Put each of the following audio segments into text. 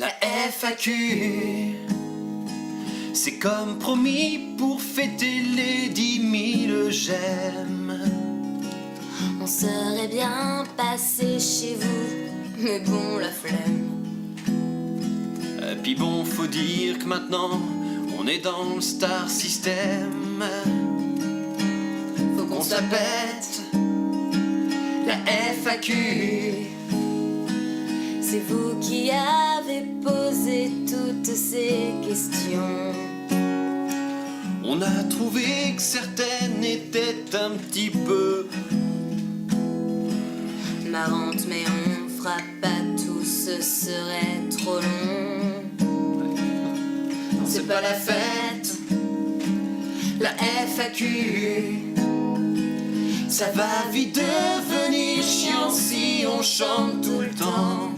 La FAQ, c'est comme promis pour fêter les 10 000 j'aime. On serait bien passé chez vous, mais bon, la flemme. Et puis bon, faut dire que maintenant, on est dans le star system. Faut qu'on se la pète, la FAQ. C'est vous qui avez posé toutes ces questions. On a trouvé que certaines étaient un petit peu Marrante, mais on fera pas tout, ce serait trop long. C'est pas la fête, la FAQ. Ça va vite devenir chiant si on chante tout le temps.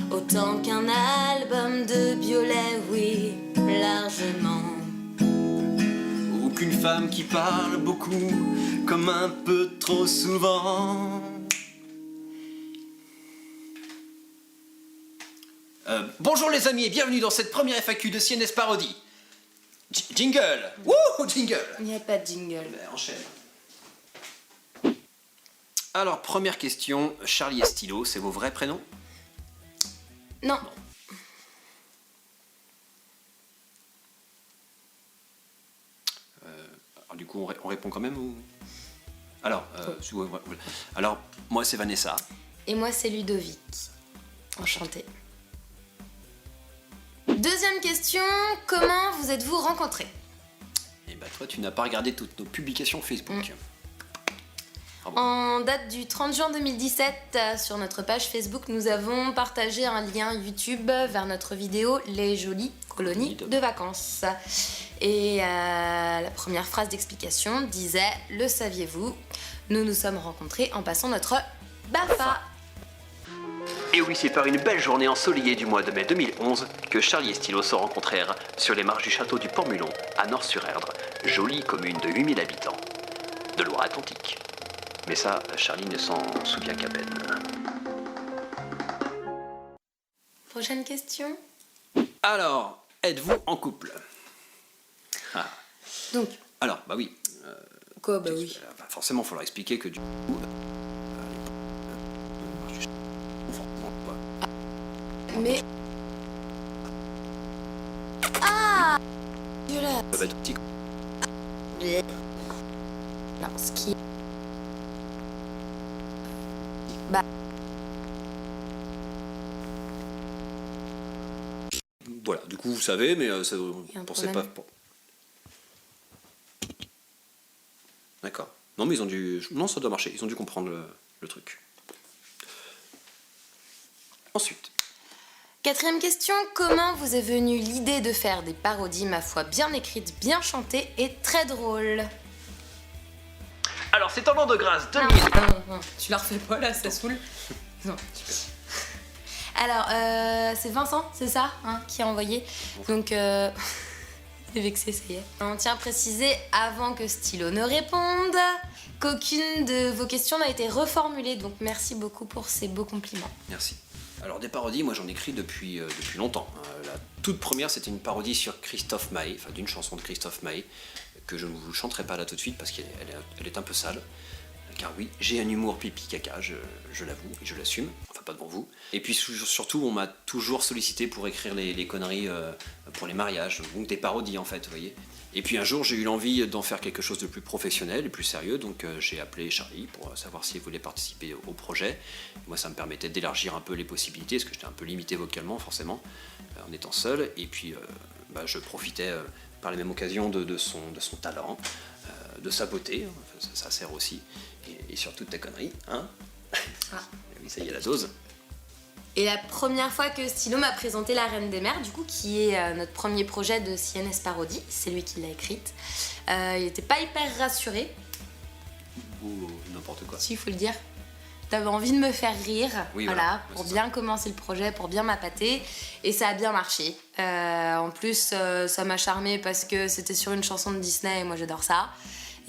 Autant qu'un album de Biolay, oui, largement. Ou qu'une femme qui parle beaucoup, comme un peu trop souvent. Bonjour les amis et bienvenue dans cette première FAQ de CNS Parodie. Jingle. Wouh, jingle. Il n'y a pas de jingle. Enchaîne. Alors, première question, Charlie et Stylo, c'est vos vrais prénoms? Non. Alors, du coup, on répond quand même ou... Alors, alors, moi c'est Vanessa. Et moi, c'est Ludovic. Enchanté. Deuxième question, comment vous êtes-vous rencontrés? Et bah toi, tu n'as pas regardé toutes nos publications Facebook. En date du 30 juin 2017, sur notre page Facebook, nous avons partagé un lien YouTube vers notre vidéo « Les jolies colonies de vacances ». Et la première phrase d'explication disait « Le saviez-vous ? Nous nous sommes rencontrés en passant notre BAFA ». Et oui, c'est par une belle journée ensoleillée du mois de mai 2011 que Charlie et Stylo se rencontrèrent sur les marches du château du Port-Mulon, à Nord-sur-Erdre, jolie commune de 8000 habitants, de Loire-Atlantique. Mais ça, Charlie ne s'en souvient qu'à peine. Prochaine question. Alors, êtes-vous en couple? Donc, Alors, bah oui. quoi, bah oui. Forcément, il faut leur expliquer que du coup... Mais... Ah Viola. peuvent être petits. Non, ce qui... Voilà, du coup, vous savez, mais ça, y a un pensez problème. pas... D'accord. Non, mais ils ont dû... Non, ça doit marcher. Ils ont dû comprendre le truc. Ensuite. Quatrième question, comment vous est venue l'idée de faire des parodies, ma foi, bien écrites, bien chantées et très drôles? Alors, c'est en l'an de grâce 2000. Non, tu la refais pas là, ça saoule. Non, tu peux. Alors, c'est Vincent, c'est ça, hein, qui a envoyé. Donc, il est vexé, ça y est. On tient à préciser, avant que Stylo ne réponde, qu'aucune de vos questions n'a été reformulée. Donc, merci beaucoup pour ces beaux compliments. Merci. Alors, des parodies, moi, j'en écris depuis longtemps. La toute première, c'était une parodie sur Christophe Maé, enfin, d'une chanson de Christophe Maé, que je ne vous chanterai pas là tout de suite parce qu'elle est un peu sale. Car oui, j'ai un humour pipi caca, je l'avoue et je l'assume, enfin pas devant vous. Et puis surtout, on m'a toujours sollicité pour écrire les conneries pour les mariages, donc des parodies en fait, vous voyez. Et puis un jour, j'ai eu l'envie d'en faire quelque chose de plus professionnel et plus sérieux, donc j'ai appelé Charlie pour savoir s'il voulait participer au projet. Moi, ça me permettait d'élargir un peu les possibilités, parce que j'étais un peu limité vocalement, forcément, en étant seul. Et puis, je profitais par la même occasion de son talent, de sa beauté, ça sert aussi. Et surtout de ta connerie, hein? Ah. Oui, ça y est, la dose. Et la première fois que Stylo m'a présenté La Reine des Mers, du coup, qui est notre premier projet de CNS Parodie, c'est lui qui l'a écrite, il était pas hyper rassuré. Ou n'importe quoi. Si, il faut le dire. T'avais envie de me faire rire, Oui, voilà, ouais, pour c'est bien commencer le projet, pour bien m'appâter, et ça a bien marché. En plus, ça m'a charmé parce que c'était sur une chanson de Disney et moi j'adore ça.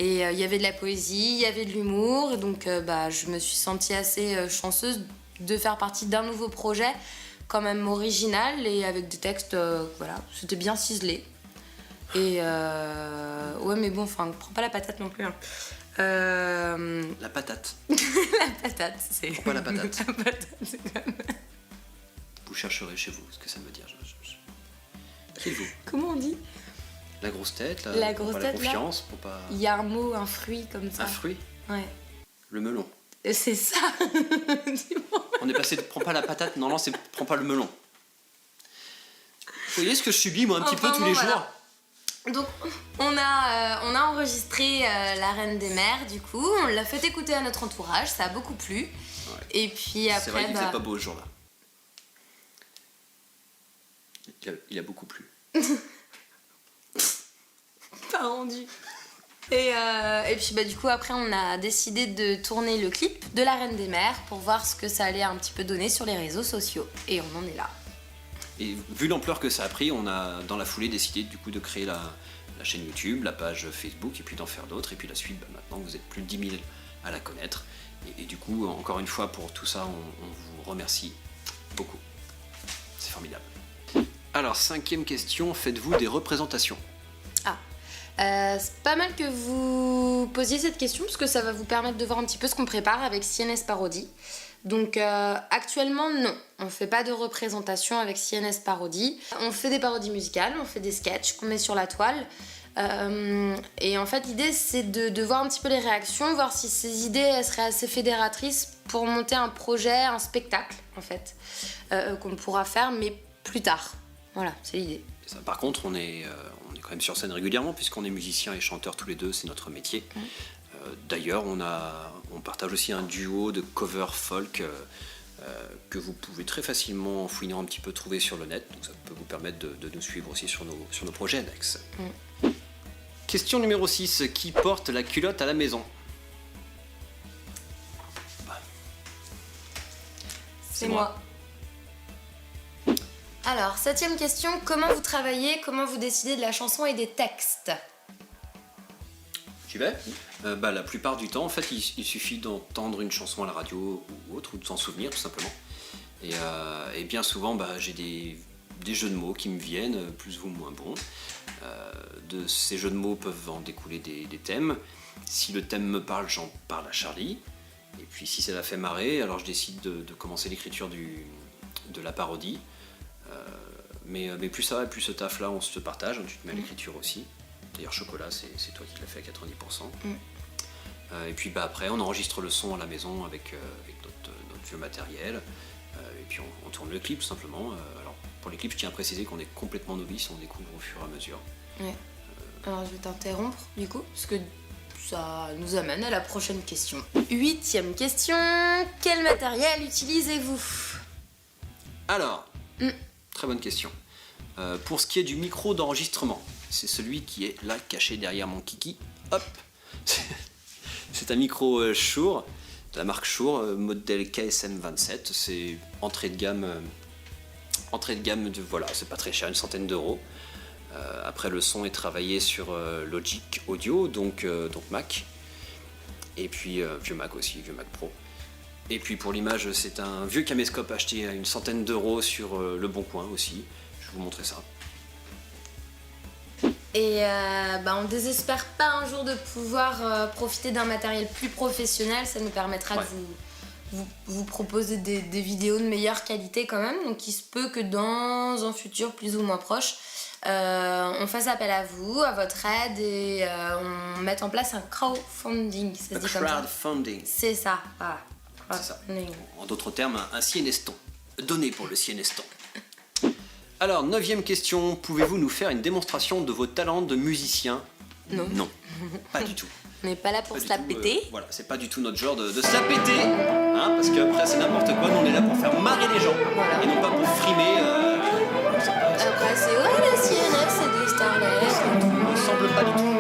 Et il y avait de la poésie, il y avait de l'humour, donc je me suis sentie assez chanceuse de faire partie d'un nouveau projet quand même original et avec des textes, voilà, c'était bien ciselé. Et ouais, mais bon, enfin, prends pas la patate non plus. Hein. La patate. La patate, c'est. Pourquoi la patate? La patate, c'est quand même. Vous chercherez chez vous ce que ça veut dire. Qui êtes-vous? Comment on dit? La grosse tête, la grosse pour tête, pas la confiance, pour pas... Il y a un mot, un fruit comme ça. Un fruit? Ouais. Le melon. C'est ça. On est passé de prends pas la patate, non, c'est prends pas le melon. Vous voyez ce que je subis moi un petit peu tous les jours? Donc on a enregistré La Reine des Mers du coup, on l'a fait écouter à notre entourage, ça a beaucoup plu. Ouais. Et puis après... C'est vrai qu'il faisait pas beau ce jour-là. Il a beaucoup plu. Pas rendu. Et puis du coup après on a décidé de tourner le clip de La Reine des Mers pour voir ce que ça allait un petit peu donner sur les réseaux sociaux. Et on en est là. Et vu l'ampleur que ça a pris, on a dans la foulée décidé du coup de créer la chaîne YouTube, la page Facebook et puis d'en faire d'autres. Et puis la suite, maintenant vous êtes plus de 10 000 à la connaître. Et du coup, encore une fois pour tout ça, on vous remercie beaucoup. C'est formidable. Alors, 5e question, faites-vous des représentations? C'est pas mal que vous posiez cette question parce que ça va vous permettre de voir un petit peu ce qu'on prépare avec CNS Parodie. Donc actuellement non, on fait pas de représentation avec CNS Parodie. On fait des parodies musicales, on fait des sketchs qu'on met sur la toile. Et en fait l'idée c'est de voir un petit peu les réactions, voir si ces idées elles seraient assez fédératrices pour monter un projet, un spectacle en fait, qu'on pourra faire mais plus tard. Voilà, c'est l'idée. Ça, par contre, on est quand même sur scène régulièrement puisqu'on est musiciens et chanteurs tous les deux, c'est notre métier. D'ailleurs, on partage aussi un duo de cover folk que vous pouvez très facilement, en fouinant un petit peu, trouver sur le net. Donc ça peut vous permettre de nous suivre aussi sur nos projets annexes. Question numéro 6. Qui porte la culotte à la maison? C'est moi. Alors, 7e question, comment vous travaillez, comment vous décidez de la chanson et des textes? J'y vais. La plupart du temps, en fait, il suffit d'entendre une chanson à la radio ou autre, ou de s'en souvenir tout simplement. Et bien souvent, j'ai des jeux de mots qui me viennent, plus ou moins bons. De ces jeux de mots peuvent en découler des thèmes. Si le thème me parle, j'en parle à Charlie. Et puis si ça la fait marrer, alors je décide de commencer l'écriture de la parodie. Mais plus ça va, plus ce taf-là, on se partage. Tu te mets à l'écriture aussi. D'ailleurs, Chocolat, c'est toi qui l'as fait à 90%. Et puis après, on enregistre le son à la maison avec notre vieux matériel. Et puis on tourne le clip, tout simplement. Alors, pour les clips, je tiens à préciser qu'on est complètement novice, on découvre au fur et à mesure. Ouais. Alors, je vais t'interrompre, du coup, parce que ça nous amène à la prochaine question. 8e question. Quel matériel utilisez-vous? Alors, très bonne question. Pour ce qui est du micro d'enregistrement, c'est celui qui est là, caché derrière mon kiki. Hop. C'est un micro Shure, de la marque Shure, modèle KSM27. C'est entrée de gamme voilà, c'est pas très cher, une centaine d'euros. Après, le son est travaillé sur Logic Audio, donc Mac. Et puis, vieux Mac aussi, vieux Mac Pro. Et puis pour l'image, c'est un vieux caméscope acheté à une centaine d'euros sur Le Bon Coin aussi. Je vais vous montrer ça. Et on désespère pas un jour de pouvoir profiter d'un matériel plus professionnel. Ça nous permettra de vous proposer des vidéos de meilleure qualité quand même. Donc il se peut que dans un futur plus ou moins proche, on fasse appel à vous, à votre aide et on mette en place un crowdfunding. Ça se dit comme ça. Crowdfunding. C'est ça, voilà. C'est ça. En d'autres termes, un Cieneston. Donné pour le Cieneston. Alors, 9e question. Pouvez-vous nous faire une démonstration de vos talents de musicien? Non. Non, pas du tout. On n'est pas là pour se la péter. Voilà, c'est pas du tout notre genre de se la péter. Hein, parce qu'après, c'est n'importe quoi. Nous, on est là pour faire marrer les gens. Voilà. Et non pas pour frimer. Après, c'est la CNS, c'est des starlets. Ça ne semble pas du tout.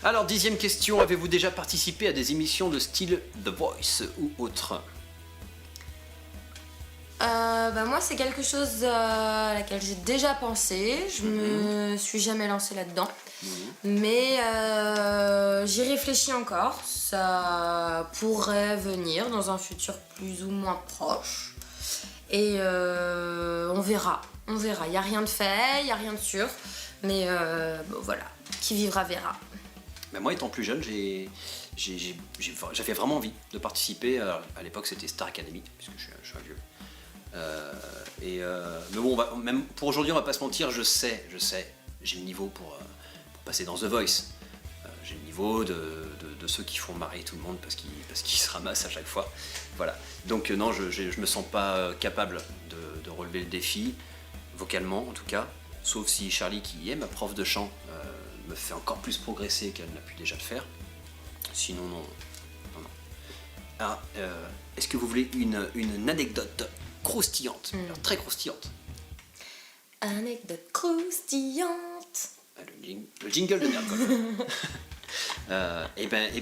Alors, 10e question, avez-vous déjà participé à des émissions de style The Voice ou autre? Moi, c'est quelque chose à laquelle j'ai déjà pensé. Je me suis jamais lancée là-dedans. Mais j'y réfléchis encore. Ça pourrait venir dans un futur plus ou moins proche. Et on verra. Il n'y a rien de fait, il n'y a rien de sûr. Mais bon, voilà, qui vivra verra. Mais moi, étant plus jeune, j'avais vraiment envie de participer. Alors, à l'époque, c'était Star Academy, puisque je suis un vieux. Mais bon, même pour aujourd'hui, on va pas se mentir, je sais, j'ai le niveau pour passer dans The Voice. J'ai le niveau de ceux qui font marrer tout le monde parce qu'ils se ramassent à chaque fois. Voilà. Donc non, je me sens pas capable de relever le défi, vocalement en tout cas, sauf si Charlie, qui est ma prof de chant, me fait encore plus progresser qu'elle n'a pu déjà le faire. Sinon, non. Alors, est-ce que vous voulez une anecdote croustillante, alors, très croustillante? Anecdote croustillante. Le jingle de merde, quoi. Et ben,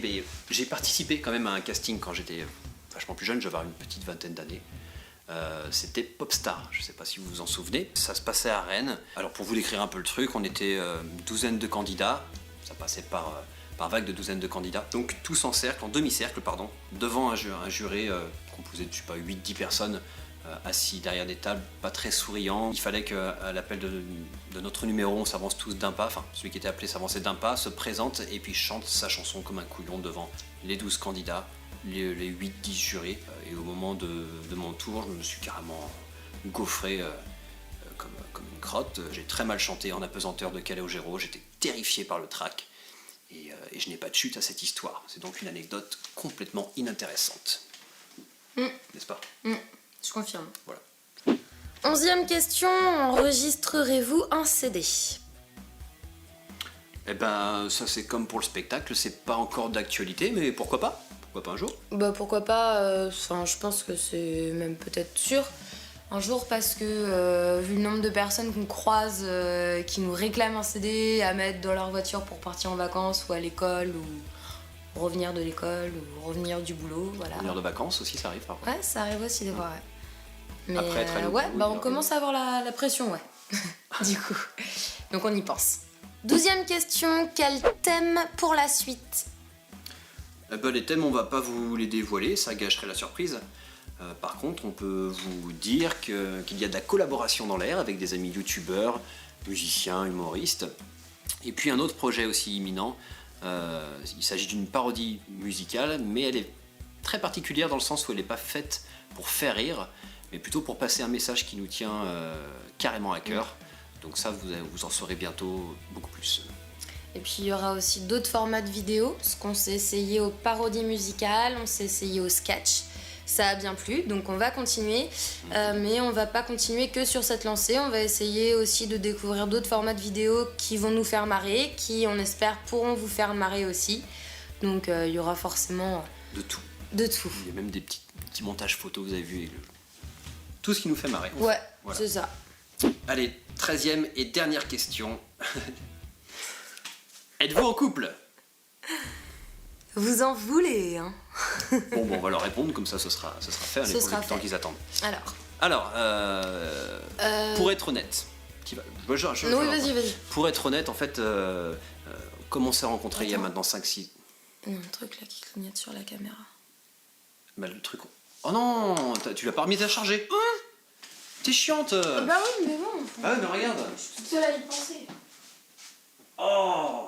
j'ai participé quand même à un casting quand j'étais vachement plus jeune, j'avais une petite vingtaine d'années. C'était Popstar, je sais pas si vous vous en souvenez. Ça se passait à Rennes. Alors pour vous décrire un peu le truc, on était une douzaine de candidats. Ça passait par vague de douzaines de candidats. Donc tous en cercle, en demi-cercle, pardon, devant un jury composé de, je sais pas, 8-10 personnes assis derrière des tables, pas très souriants. Il fallait qu'à l'appel de notre numéro, on s'avance tous d'un pas, enfin celui qui était appelé s'avançait d'un pas, se présente et puis chante sa chanson comme un couillon devant les 12 candidats, les 8-10 jurés. Et au moment de mon tour, je me suis carrément gaufré comme une crotte. J'ai très mal chanté en apesanteur de Calogero, j'étais terrifié par le trac. Et je n'ai pas de chute à cette histoire. C'est donc une anecdote complètement inintéressante. N'est-ce pas? Je confirme. Voilà. 11e question, enregistrerez-vous un CD? Eh ben, ça c'est comme pour le spectacle, c'est pas encore d'actualité, mais pourquoi pas? Pourquoi pas un jour? Bah pourquoi pas, je pense que c'est même peut-être sûr. Un jour parce que vu le nombre de personnes qu'on croise qui nous réclament un CD à mettre dans leur voiture pour partir en vacances ou à l'école ou revenir de l'école ou revenir du boulot, voilà. Revenir de vacances aussi, ça arrive parfois. Ouais, ça arrive aussi des fois, ouais. Mais Après, très long ouais, boulot, bah il on y commence à avoir la pression, ouais. Du coup, donc on y pense. 12e question, quel thème pour la suite? Eh ben, les thèmes, on va pas vous les dévoiler, ça gâcherait la surprise. Par contre, on peut vous dire qu'il y a de la collaboration dans l'air avec des amis youtubeurs, musiciens, humoristes. Et puis un autre projet aussi imminent, il s'agit d'une parodie musicale, mais elle est très particulière dans le sens où elle n'est pas faite pour faire rire, mais plutôt pour passer un message qui nous tient carrément à cœur. Donc ça, vous en saurez bientôt beaucoup plus. Et puis il y aura aussi d'autres formats de vidéos, parce qu'on s'est essayé aux parodies musicales, on s'est essayé au sketch. Ça a bien plu, donc on va continuer, mais on va pas continuer que sur cette lancée. On va essayer aussi de découvrir d'autres formats de vidéos qui vont nous faire marrer, qui on espère pourront vous faire marrer aussi. Donc il y aura forcément de tout. De tout. Il y a même des petits montages photos, vous avez vu, tout ce qui nous fait marrer. Ouais, voilà. C'est ça. Allez, 13e et dernière question. Êtes-vous en couple? Vous en voulez, hein? Bon, on va leur répondre, comme ça ce sera fait, on est pas le temps qu'ils attendent. Alors, pour être honnête, oui, vas-y. Pour être honnête, en fait, comme on s'est rencontrés il y a maintenant 5-6... Il y a un truc là qui clignote sur la caméra. Bah le truc... Oh non, tu l'as pas remis à charger. T'es chiante. Bah oui, mais bon. Ah ouais, mais regarde. Je suis toute seule à y penser. Oh.